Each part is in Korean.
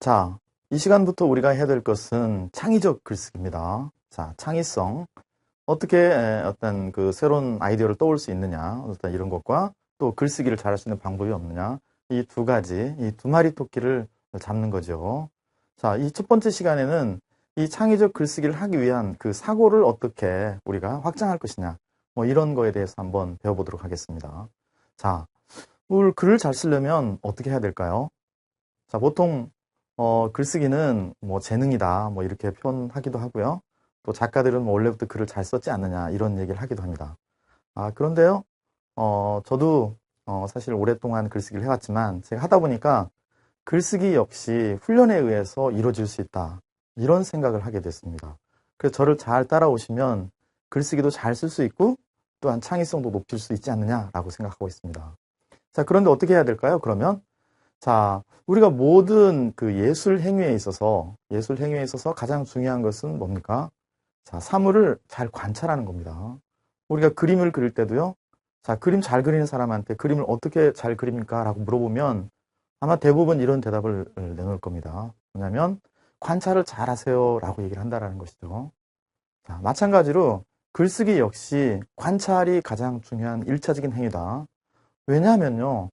자, 이 시간부터 우리가 해야 될 것은 창의적 글쓰기입니다. 자, 창의성. 어떻게 어떤 그 새로운 아이디어를 떠올 수 있느냐, 어떤 이런 것과 또 글쓰기를 잘할 수 있는 방법이 없느냐, 이 두 가지, 이 두 마리 토끼를 잡는 거죠. 자, 이 첫 번째 시간에는 이 창의적 글쓰기를 하기 위한 그 사고를 어떻게 우리가 확장할 것이냐, 뭐 이런 거에 대해서 한번 배워보도록 하겠습니다. 자, 오늘 글을 잘 쓰려면 어떻게 해야 될까요? 자, 보통 글쓰기는 뭐 재능이다, 뭐 이렇게 표현하기도 하고요. 또 작가들은 뭐 원래부터 글을 잘 썼지 않느냐, 이런 얘기를 하기도 합니다. 그런데요, 저도 사실 오랫동안 글쓰기를 해왔지만, 제가 하다 보니까 글쓰기 역시 훈련에 의해서 이루어질 수 있다, 이런 생각을 하게 됐습니다. 그래서 저를 잘 따라오시면 글쓰기도 잘 쓸 수 있고, 또한 창의성도 높일 수 있지 않느냐라고 생각하고 있습니다. 자, 그런데 어떻게 해야 될까요? 그러면 자, 우리가 모든 그 예술 행위에 있어서 가장 중요한 것은 뭡니까? 자, 사물을 잘 관찰하는 겁니다. 우리가 그림을 그릴 때도요. 자, 그림 잘 그리는 사람한테 그림을 어떻게 잘 그립니까? 라고 물어보면 아마 대부분 이런 대답을 내놓을 겁니다. 뭐냐면 관찰을 잘 하세요 라고 얘기를 한다라는 것이죠. 자, 마찬가지로 글쓰기 역시 관찰이 가장 중요한 1차적인 행위다. 왜냐하면요.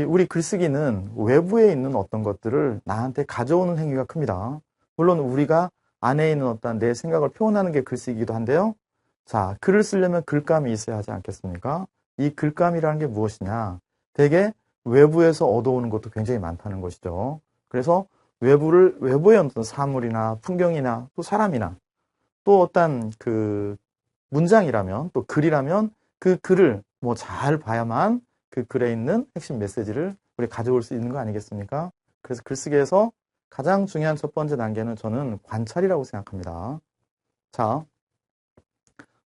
우리 글쓰기는 외부에 있는 어떤 것들을 나한테 가져오는 행위가 큽니다. 물론 우리가 안에 있는 어떤 내 생각을 표현하는 게 글쓰기이기도 한데요. 자, 글을 쓰려면 글감이 있어야 하지 않겠습니까? 이 글감이라는 게 무엇이냐? 대개 외부에서 얻어오는 것도 굉장히 많다는 것이죠. 그래서 외부의 어떤 사물이나 풍경이나 또 사람이나 또 어떤 그 문장이라면 또 글이라면 그 글을 뭐 잘 봐야만 그 글에 있는 핵심 메시지를 우리 가져올 수 있는 거 아니겠습니까? 그래서 글쓰기에서 가장 중요한 첫 번째 단계는 저는 관찰이라고 생각합니다. 자,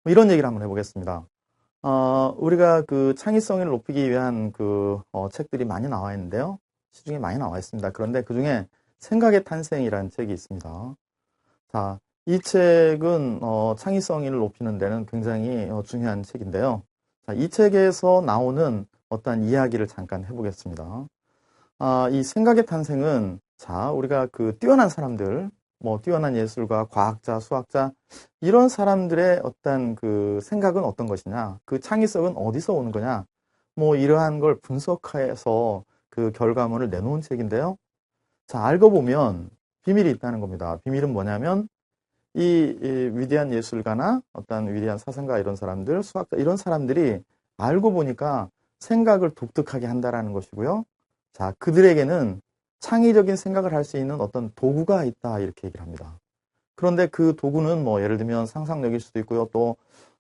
이런 얘기를 한번 해보겠습니다. 우리가 그 창의성을 높이기 위한 그 책들이 많이 나와 있는데요. 시중에 많이 나와 있습니다. 그런데 그 중에 생각의 탄생이라는 책이 있습니다. 자, 이 책은 창의성을 높이는 데는 굉장히 중요한 책인데요. 자, 이 책에서 나오는 어떤 이야기를 잠깐 해보겠습니다. 이 생각의 탄생은 자, 우리가 그 뛰어난 사람들, 뭐 뛰어난 예술가, 과학자, 수학자 이런 사람들의 어떤 그 생각은 어떤 것이냐, 그 창의성은 어디서 오는 거냐, 뭐 이러한 걸 분석해서 그 결과물을 내놓은 책인데요. 자, 알고 보면 비밀이 있다는 겁니다. 비밀은 뭐냐면 이 위대한 예술가나 어떤 위대한 사상가 이런 사람들, 수학자 이런 사람들이 알고 보니까 생각을 독특하게 한다라는 것이고요. 자, 그들에게는 창의적인 생각을 할 수 있는 어떤 도구가 있다 이렇게 얘기를 합니다. 그런데 그 도구는 뭐 예를 들면 상상력일 수도 있고요. 또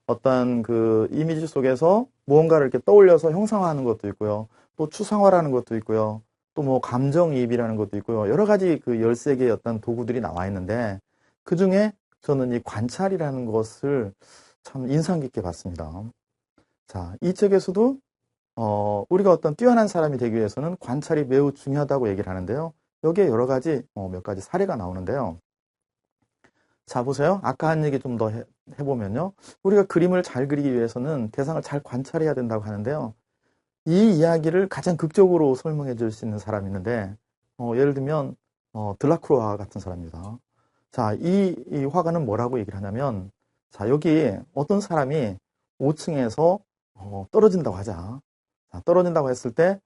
어떤 그 이미지 속에서 무언가를 이렇게 떠올려서 형상화하는 것도 있고요. 또 추상화라는 것도 있고요. 또 뭐 감정이입이라는 것도 있고요. 여러 가지 그 13개의 어떤 도구들이 나와 있는데 그 중에 저는 이 관찰이라는 것을 참 인상 깊게 봤습니다. 자, 이 책에서도 우리가 어떤 뛰어난 사람이 되기 위해서는 관찰이 매우 중요하다고 얘기를 하는데요. 여기에 여러 가지 몇 가지 사례가 나오는데요. 자, 보세요. 아까 한 얘기 좀 더 해보면요. 우리가 그림을 잘 그리기 위해서는 대상을 잘 관찰해야 된다고 하는데요. 이 이야기를 가장 극적으로 설명해 줄 수 있는 사람이 있는데 예를 들면 들라크루아 같은 사람입니다. 자, 이 화가는 뭐라고 얘기를 하냐면, 자, 여기 어떤 사람이 5층에서 떨어진다고 하자. 자, 떨어진다고 했을 때,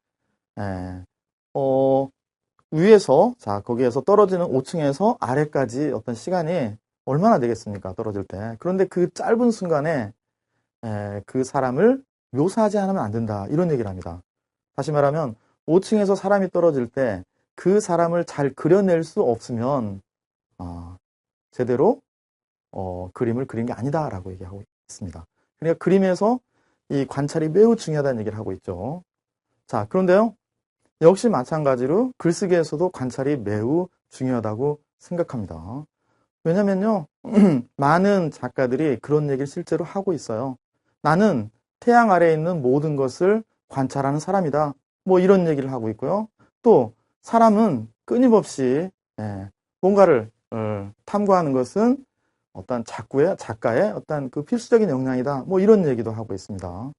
위에서, 자, 거기에서 떨어지는 5층에서 아래까지 어떤 시간이 얼마나 되겠습니까? 떨어질 때. 그런데 그 짧은 순간에 그 사람을 묘사하지 않으면 안 된다. 이런 얘기를 합니다. 다시 말하면 5층에서 사람이 떨어질 때 그 사람을 잘 그려낼 수 없으면 제대로 그림을 그린 게 아니다라고 얘기하고 있습니다. 그러니까 그림에서 이 관찰이 매우 중요하다는 얘기를 하고 있죠. 자, 그런데요. 역시 마찬가지로 글쓰기에서도 관찰이 매우 중요하다고 생각합니다. 왜냐면요. 많은 작가들이 그런 얘기를 실제로 하고 있어요. 나는 태양 아래에 있는 모든 것을 관찰하는 사람이다. 뭐 이런 얘기를 하고 있고요. 또 사람은 끊임없이 뭔가를 탐구하는 것은 어떤 작가의 어떤 그 필수적인 역량이다. 뭐 이런 얘기도 하고 있습니다.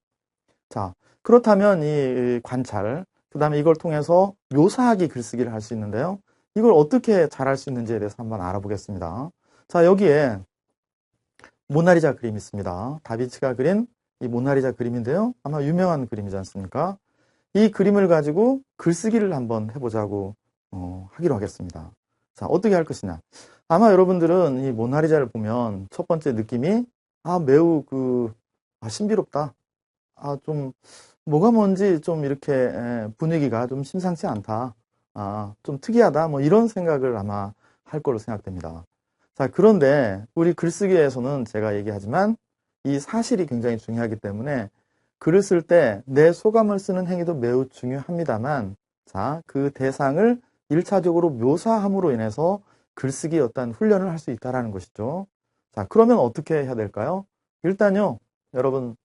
자, 그렇다면 이 관찰, 그 다음에 이걸 통해서 묘사하기 글쓰기를 할 수 있는데요. 이걸 어떻게 잘할 수 있는지에 대해서 한번 알아보겠습니다. 자, 여기에 모나리자 그림이 있습니다. 다빈치가 그린 이 모나리자 그림인데요. 아마 유명한 그림이지 않습니까? 이 그림을 가지고 글쓰기를 한번 해보자고 하기로 하겠습니다. 자, 어떻게 할 것이냐. 아마 여러분들은 이 모나리자를 보면 첫 번째 느낌이 매우 신비롭다. 좀 뭐가 뭔지 좀 이렇게 분위기가 좀 심상치 않다. 좀 특이하다. 뭐 이런 생각을 아마 할 거로 생각됩니다. 자, 그런데 우리 글쓰기에서는 제가 얘기하지만 이 사실이 굉장히 중요하기 때문에 글을 쓸 때 내 소감을 쓰는 행위도 매우 중요합니다만, 자, 그 대상을 1차적으로 묘사함으로 인해서 글쓰기 어떤 훈련을 할 수 있다는 것이죠. 자, 그러면 어떻게 해야 될까요? 일단요, 여러분,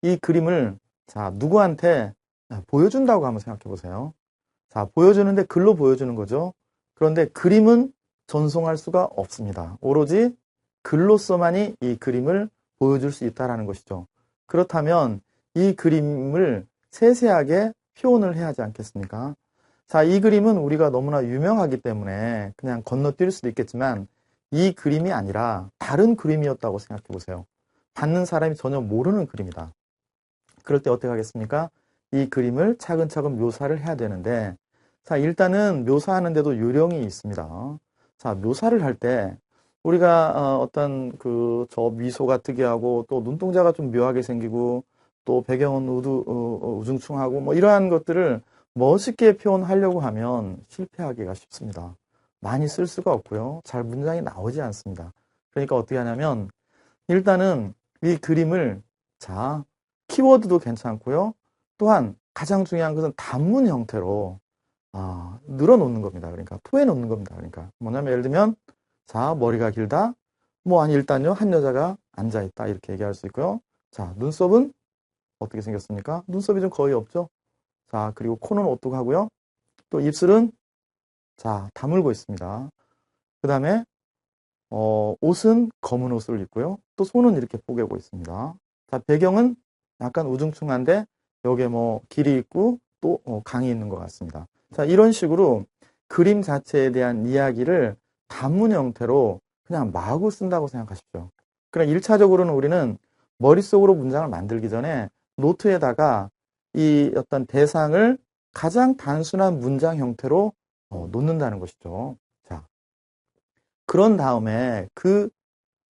이 그림을, 자, 누구한테 보여준다고 한번 생각해 보세요. 자, 보여주는데 글로 보여주는 거죠. 그런데 그림은 전송할 수가 없습니다. 오로지 글로서만이 이 그림을 보여줄 수 있다는 것이죠. 그렇다면 이 그림을 세세하게 표현을 해야 하지 않겠습니까? 자, 이 그림은 우리가 너무나 유명하기 때문에 그냥 건너뛸 수도 있겠지만 이 그림이 아니라 다른 그림이었다고 생각해 보세요. 받는 사람이 전혀 모르는 그림이다. 그럴 때 어떻게 하겠습니까? 이 그림을 차근차근 묘사를 해야 되는데, 자, 일단은 묘사하는데도 요령이 있습니다. 자, 묘사를 할 때 우리가 어떤 저 미소가 특이하고 또 눈동자가 좀 묘하게 생기고 또 배경은 우중충하고 뭐 이러한 것들을 멋있게 표현하려고 하면 실패하기가 쉽습니다. 많이 쓸 수가 없고요. 잘 문장이 나오지 않습니다. 그러니까 어떻게 하냐면 일단은 이 그림을 자, 키워드도 괜찮고요. 또한 가장 중요한 것은 단문 형태로 늘어놓는 겁니다. 그러니까 토해놓는 겁니다. 그러니까 뭐냐면 예를 들면 자, 머리가 길다. 일단요, 한 여자가 앉아있다. 이렇게 얘기할 수 있고요. 자, 눈썹은 어떻게 생겼습니까? 눈썹이 좀 거의 없죠? 자, 그리고 코는 오뚝하고요. 또 입술은 자, 다물고 있습니다. 그 다음에 옷은 검은 옷을 입고요. 또 손은 이렇게 뽀개고 있습니다. 자, 배경은 약간 우중충한데 여기에 길이 있고 또 강이 있는 것 같습니다. 자, 이런 식으로 그림 자체에 대한 이야기를 단문 형태로 그냥 마구 쓴다고 생각하십시오. 그럼 1차적으로는 우리는 머릿속으로 문장을 만들기 전에 노트에다가 이 어떤 대상을 가장 단순한 문장 형태로 놓는다는 것이죠. 자, 그런 다음에 그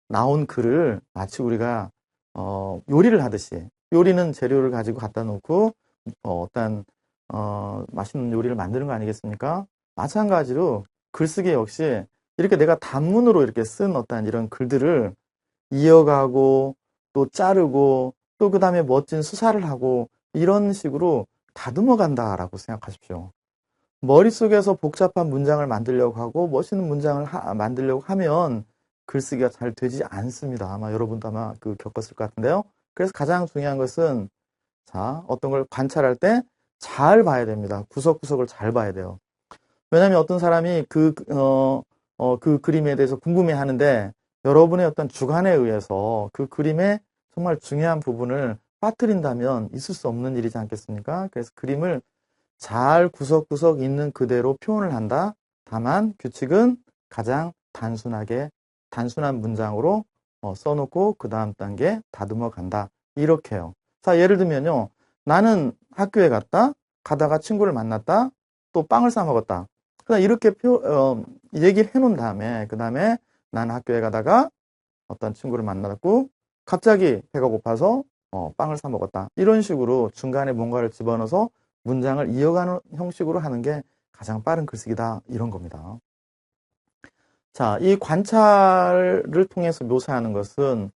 나온 글을 마치 우리가 요리를 하듯이, 요리는 재료를 가지고 갖다 놓고 어떤 맛있는 요리를 만드는 거 아니겠습니까? 마찬가지로 글쓰기 역시 이렇게 내가 단문으로 이렇게 쓴 어떤 이런 글들을 이어가고 또 자르고 또 그 다음에 멋진 수사를 하고 이런 식으로 다듬어 간다라고 생각하십시오. 머릿속에서 복잡한 문장을 만들려고 하고 멋있는 문장을 만들려고 하면 글쓰기가 잘 되지 않습니다. 아마 여러분도 아마 겪었을 것 같은데요. 그래서 가장 중요한 것은 자, 어떤 걸 관찰할 때 잘 봐야 됩니다. 구석구석을 잘 봐야 돼요. 왜냐하면 어떤 사람이 그 그림에 대해서 궁금해 하는데 여러분의 어떤 주관에 의해서 그 그림의 정말 중요한 부분을 빠뜨린다면 있을 수 없는 일이지 않겠습니까? 그래서 그림을 잘 구석구석 있는 그대로 표현을 한다. 다만 규칙은 가장 단순한 문장으로 써놓고 그 다음 단계 다듬어 간다. 이렇게요. 자, 예를 들면요. 나는 학교에 가다가 친구를 만났다. 또 빵을 사 먹었다. 그냥 이렇게 얘기를 해놓은 다음에 그 다음에 나는 학교에 가다가 어떤 친구를 만났고 갑자기 배가 고파서 빵을 사 먹었다. 이런 식으로 중간에 뭔가를 집어넣어서 문장을 이어가는 형식으로 하는 게 가장 빠른 글쓰기다. 이런 겁니다. 자, 이 관찰을 통해서 묘사하는 것은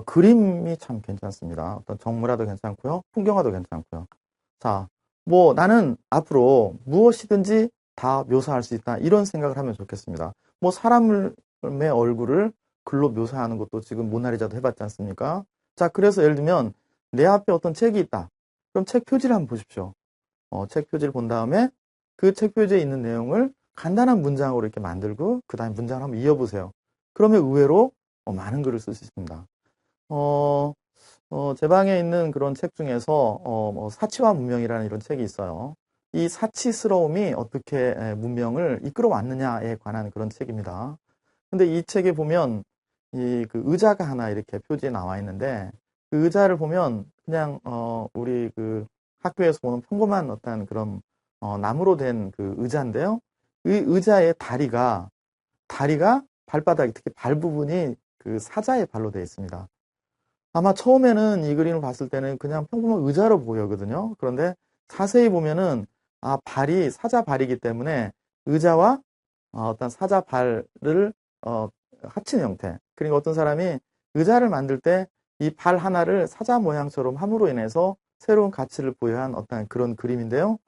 그림이 참 괜찮습니다. 어떤 정물화도 괜찮고요. 풍경화도 괜찮고요. 자, 나는 앞으로 무엇이든지 다 묘사할 수 있다. 이런 생각을 하면 좋겠습니다. 사람의 얼굴을 글로 묘사하는 것도 지금 모나리자도 해봤지 않습니까? 자, 그래서 예를 들면 내 앞에 어떤 책이 있다. 그럼 책 표지를 한번 보십시오. 책 표지를 본 다음에 그 책 표지에 있는 내용을 간단한 문장으로 이렇게 만들고 그 다음에 문장을 한번 이어보세요. 그러면 의외로 많은 글을 쓸 수 있습니다. 제 방에 있는 그런 책 중에서 사치와 문명이라는 이런 책이 있어요. 이 사치스러움이 어떻게 문명을 이끌어 왔느냐에 관한 그런 책입니다. 근데 이 책에 보면 이 그 의자가 하나 이렇게 표지에 나와 있는데 그 의자를 보면 그냥 우리 그 학교에서 보는 평범한 어떤 그런 나무로 된 그 의자인데요. 이 의자의 다리가 발바닥 특히 발 부분이 그 사자의 발로 되어 있습니다. 아마 처음에는 이 그림을 봤을 때는 그냥 평범한 의자로 보이거든요. 그런데 자세히 보면은 발이 사자 발이기 때문에 의자와 어떤 사자 발을 합친 형태. 그러니까 어떤 사람이 의자를 만들 때 이 발 하나를 사자 모양처럼 함으로 인해서 새로운 가치를 부여한 어떤 그런 그림인데요.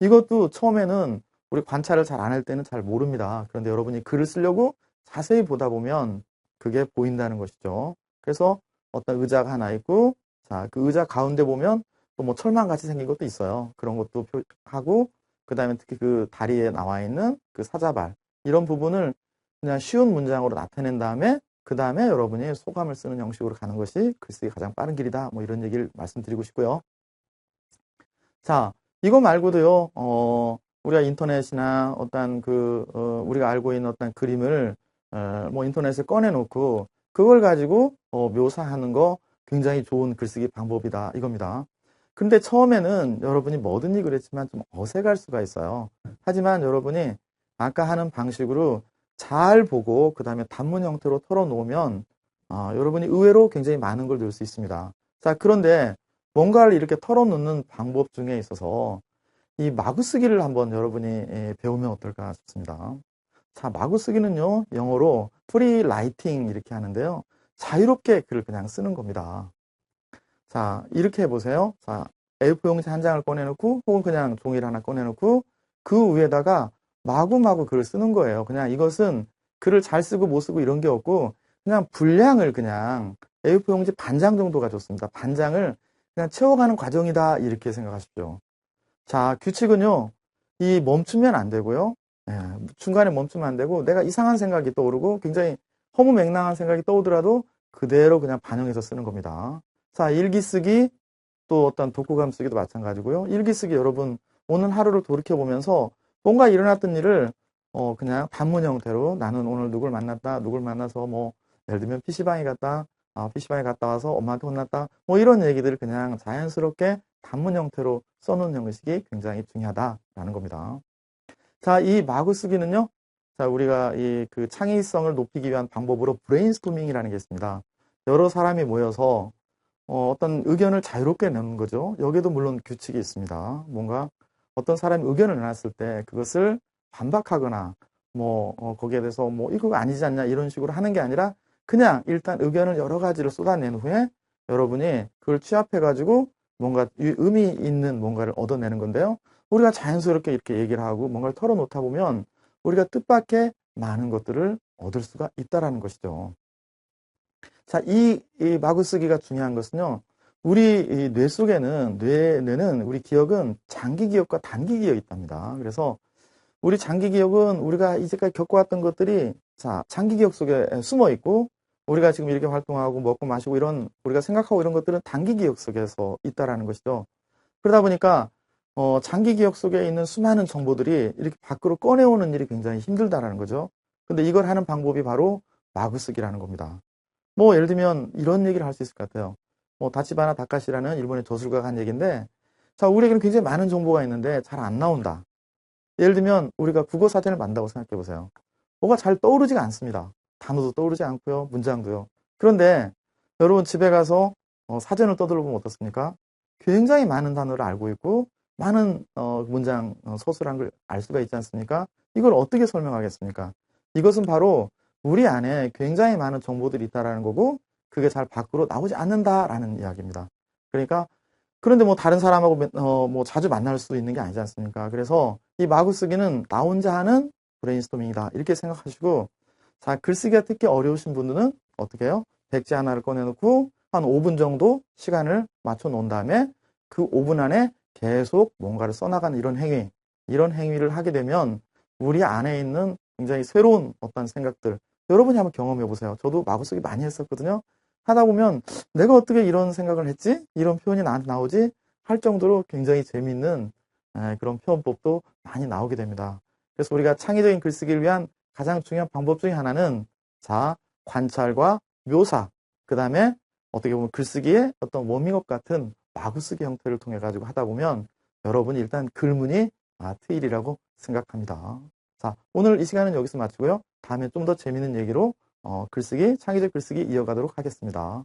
이것도 처음에는 우리 관찰을 잘 안 할 때는 잘 모릅니다. 그런데 여러분이 글을 쓰려고 자세히 보다 보면 그게 보인다는 것이죠. 그래서 어떤 의자가 하나 있고, 자, 그 의자 가운데 보면 또 뭐 철망 같이 생긴 것도 있어요. 그런 것도 하고, 그 다음에 특히 그 다리에 나와 있는 그 사자발, 이런 부분을 그냥 쉬운 문장으로 나타낸 다음에, 그 다음에 여러분이 소감을 쓰는 형식으로 가는 것이 글쓰기 가장 빠른 길이다. 뭐 이런 얘기를 말씀드리고 싶고요. 자, 이거 말고도요, 우리가 인터넷이나 어떤 우리가 알고 있는 어떤 그림을, 뭐 인터넷에 꺼내놓고, 그걸 가지고, 묘사하는 거 굉장히 좋은 글쓰기 방법이다. 이겁니다. 근데 처음에는 여러분이 뭐든지 그랬지만 좀 어색할 수가 있어요. 하지만 여러분이 아까 하는 방식으로 잘 보고, 그 다음에 단문 형태로 털어놓으면, 여러분이 의외로 굉장히 많은 걸 넣을 수 있습니다. 자, 그런데 뭔가를 이렇게 털어놓는 방법 중에 있어서 이 마구쓰기를 한번 여러분이 배우면 어떨까 싶습니다. 자, 마구쓰기는요, 영어로 프리 라이팅 이렇게 하는데요. 자유롭게 글을 그냥 쓰는 겁니다. 자, 이렇게 해보세요. 자, A4 용지 한 장을 꺼내놓고 혹은 그냥 종이를 하나 꺼내놓고 그 위에다가 마구마구 글을 쓰는 거예요. 그냥 이것은 글을 잘 쓰고 못 쓰고 이런 게 없고 그냥 분량을 그냥 A4 용지 반 장 정도가 좋습니다. 반 장을 그냥 채워가는 과정이다 이렇게 생각하십시오. 자, 규칙은요. 이 멈추면 안 되고요. 중간에 멈추면 안 되고 내가 이상한 생각이 떠오르고 굉장히 허무맹랑한 생각이 떠오르더라도 그대로 그냥 반영해서 쓰는 겁니다. 자, 일기 쓰기 또 어떤 독후감 쓰기도 마찬가지고요. 일기 쓰기 여러분 오늘 하루를 돌이켜보면서 뭔가 일어났던 일을 그냥 단문 형태로 나는 오늘 누굴 만났다, 누굴 만나서 뭐 예를 들면 PC방에 갔다, PC방에 갔다 와서 엄마한테 혼났다, 뭐 이런 얘기들을 그냥 자연스럽게 단문 형태로 써놓은 형식이 굉장히 중요하다라는 겁니다. 자, 이 마구 쓰기는요. 자, 우리가 이 그 창의성을 높이기 위한 방법으로 브레인스토밍이라는 게 있습니다. 여러 사람이 모여서 어떤 의견을 자유롭게 내는 거죠. 여기에도 물론 규칙이 있습니다. 뭔가 어떤 사람이 의견을 내놨을 때 그것을 반박하거나 뭐 거기에 대해서 뭐 이거 아니지 않냐 이런 식으로 하는 게 아니라 그냥 일단 의견을 여러 가지를 쏟아낸 후에 여러분이 그걸 취합해 가지고 뭔가 의미 있는 뭔가를 얻어내는 건데요. 우리가 자연스럽게 이렇게 얘기를 하고 뭔가를 털어놓다 보면 우리가 뜻밖의 많은 것들을 얻을 수가 있다라는 것이죠. 자, 이 마구쓰기가 중요한 것은요. 우리 뇌 속에는 뇌는 우리 기억은 장기 기억과 단기 기억이 있답니다. 그래서 우리 장기 기억은 우리가 이제까지 겪어왔던 것들이 자, 장기 기억 속에 숨어 있고 우리가 지금 이렇게 활동하고 먹고 마시고 이런 우리가 생각하고 이런 것들은 단기 기억 속에서 있다라는 것이죠. 그러다 보니까 장기 기억 속에 있는 수많은 정보들이 이렇게 밖으로 꺼내오는 일이 굉장히 힘들다라는 거죠. 근데 이걸 하는 방법이 바로 마구쓰기라는 겁니다. 뭐 예를 들면 이런 얘기를 할 수 있을 것 같아요. 뭐 다치바나 다카시라는 일본의 저술가가 한 얘기인데 자, 우리에게는 굉장히 많은 정보가 있는데 잘 안 나온다. 예를 들면 우리가 국어 사전을 만든다고 생각해 보세요. 뭐가 잘 떠오르지가 않습니다. 단어도 떠오르지 않고요. 문장도요. 그런데 여러분 집에 가서 사전을 떠들어보면 어떻습니까? 굉장히 많은 단어를 알고 있고 많은 문장, 서술한 걸 알 수가 있지 않습니까? 이걸 어떻게 설명하겠습니까? 이것은 바로 우리 안에 굉장히 많은 정보들이 있다라는 거고 그게 잘 밖으로 나오지 않는다라는 이야기입니다. 그러니까 그런데 뭐 다른 사람하고 뭐 자주 만날 수 있는 게 아니지 않습니까? 그래서 이 마구쓰기는 나 혼자 하는 브레인스토밍이다 이렇게 생각하시고 자, 글쓰기가 특히 어려우신 분들은 어떻게 해요? 백지 하나를 꺼내놓고 한 5분 정도 시간을 맞춰 놓은 다음에 그 5분 안에 계속 뭔가를 써나가는 이런 행위를 하게 되면 우리 안에 있는 굉장히 새로운 어떤 생각들 여러분이 한번 경험해 보세요. 저도 마구쓰기 많이 했었거든요. 하다 보면 내가 어떻게 이런 생각을 했지? 이런 표현이 나한테 나오지? 할 정도로 굉장히 재미있는 그런 표현법도 많이 나오게 됩니다. 그래서 우리가 창의적인 글쓰기를 위한 가장 중요한 방법 중에 하나는 자, 관찰과 묘사, 그 다음에 어떻게 보면 글쓰기의 어떤 워밍업 같은 마구쓰기 형태를 통해 가지고 하다 보면 여러분이 일단 글문이 트일이라고 생각합니다. 자, 오늘 이 시간은 여기서 마치고요. 다음에 좀 더 재미있는 얘기로 글쓰기, 창의적 글쓰기 이어가도록 하겠습니다.